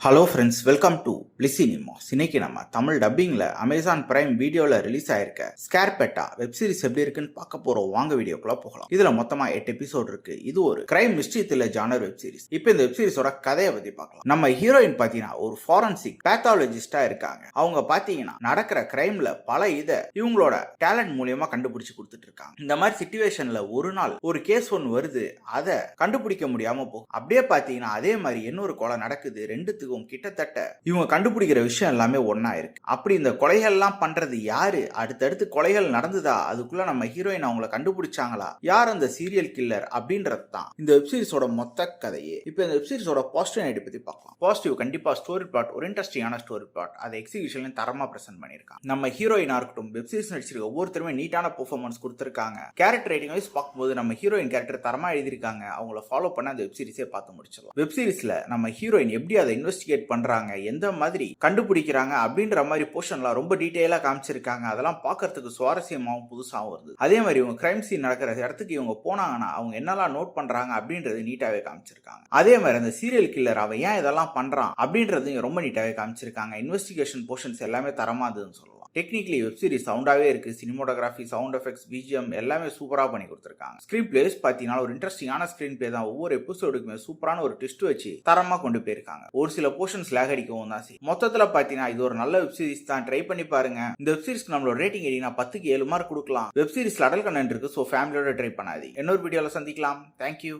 Hello friends, welcome to பிளிசினிமாஸ். இன்னைக்கு நம்ம தமிழ் டப்பிங்ல அமேசான் பிரைம் வீடியோல ரிலீஸ் ஆயிருக்க ஸ்கேர்பெட்டா வெப் சீரிஸ் எப்படி இருக்குன்னு பார்க்க போறோம். வாங்க வீடியோக்குள்ள போகலாம். இதுல மொத்தமா 8 எபிசோட் இருக்கு. இது ஒரு crime mystery thriller genre web series. இப்போ இந்த வெப் சீரிஸோட கதையை பத்தி பார்க்கலாம். நம்ம ஹீரோயின் பாத்தீங்கன்னா ஒரு ஃபாரன்சிக் பேத்தாலஜிஸ்டா இருக்காங்க. அவங்க பாத்தீங்கன்னா நடக்கிற கிரைம்ல பல இவங்களோட டேலண்ட் மூலியமா கண்டுபிடிச்சு கொடுத்துட்டு இருக்காங்க. இந்த மாதிரி சிச்சுவேஷன்ல ஒரு நாள் ஒரு கேஸ் ஒன்று வருது, அதை கண்டுபிடிக்க முடியாம போகும். அப்படியே பாத்தீங்கன்னா அதே மாதிரி இன்னொரு கொலை நடக்குது. ரெண்டுத்துக்கும் கிட்டத்தட்ட இவங்க கண்டுபிடிக்கிற விஷயம் எல்லாமே ஒன்னா இருக்கு. அப்படி இந்த கொலைகள் எல்லாம் பண்றது யாரு, அடுத்தடுத்து கொலைகள் நடந்ததா, அதுக்குள்ள நம்ம ஹீரோயின் அவங்கள கண்டுபிடிச்சாங்களா, யார் அந்த சீரியல் கில்லர் அப்படின்றது தான் இந்த வெப் சீரிஸோட மொத்த கதையே. இப்போ இந்த வெப் சீரிஸோட பாசிட்டிவ் நைட் பத்தி பார்க்கலாம். பாசிட்டிவ் கண்டிப்பா ஸ்டோரி பிளாட் ஒரு இன்ட்ரெஸ்டிங்கான ஸ்டோரி பிளாட், அதை எக்ஸிகியூஷன்ல தரமா பிரசன்ட் பண்ணிருக்காங்க. நம்ம ஹீரோயினா இருக்கட்டும், வெப் சீரிஸ் நடிச்சிருக்க ஒவ்வொருத்தருமே நீட்டான பெர்ஃபார்மன்ஸ் கொடுத்திருக்காங்க. கேரக்டர் ரைட்டிங் வைஸ் பார்க்கும்போது நம்ம ஹீரோயின் கேரக்டர் தரமா எழுதிருக்காங்க. அவங்கள ஃபாலோ பண்ண அந்த வெப் சீரிஸே பார்த்து முடிச்சிடலாம். வெப் சீரிஸ்ல நம்ம ஹீரோயின் எப்படி அதை இன்வெஸ்டிகேட் பண்றாங்க, எந்த மாதிரி கண்டுபிடிக்கிறாங்க அப்படின்ற மாதிரி போர்ஷன்லாம் ரொம்ப டீடைலா காமிச்சிருக்காங்க. அதெல்லாம் பார்க்கறதுக்கு சுவாரஸ்யமாகவும் புதுசாகவும் வருது. அதே மாதிரி இவங்க கிரைம் சீன் நடக்கிற இடத்துக்கு இவங்க போனாங்கன்னா அவங்க என்னெல்லாம் நோட் பண்றாங்க அப்படின்றது நீட்டாவே காமிச்சிருக்காங்க. அதே மாதிரி அந்த சீரியல் கில்லர் அவன் ஏன் இதெல்லாம் பண்றான் அப்படின்றது ரொம்ப நீட்டாவே காமிச்சிருக்காங்க. இன்வெஸ்டிகேஷன் போர்ஷன்ஸ் எல்லாமே தரமா இருந்ததுன்னு சொல்லலாம். டெக்னிக்கலி வெப் சீரிஸ் சவுண்டாவே இருக்கு. சினிமோட்டோகிராஃபி, சவுண்ட் எஃபெக்ட்ஸ், பிஜிஎம் எல்லாமே சூப்பரா பண்ணி கொடுத்திருக்காங்க. ஸ்கிரீன் பிளேஸ் பாத்தீங்கன்னா ஒரு இன்ட்ரெஸ்டிங்கான ஸ்கிரீன் பிளே தான். ஒவ்வொரு எபிசோடுக்குமே சூப்பரான ஒரு ட்விஸ்ட் வச்சு தரமா கொண்டு போயிருக்காங்க. ஒரு சில போர்ஷன்ஸ் லேக் அடிக்கவும் தான். மொத்தத்துல பாத்தீங்கன்னா இது ஒரு நல்ல வெப் சீரிஸ் தான். ட்ரை பண்ணி பாருங்க. இந்த வெப் சீரிஸ்க்கு நம்மளோட ரேட்டிங் எடினா 10க்கு 7 மார்க் கொடுக்கலாம். வெப் சீரிஸ்ல அடல் கண்டென்ட் இருக்கு, சோ ஃபேமிலியோட ட்ரை பண்ணாதீங்க. இன்னொரு வீடியோல சந்திக்கலாம். தேங்க்யூ.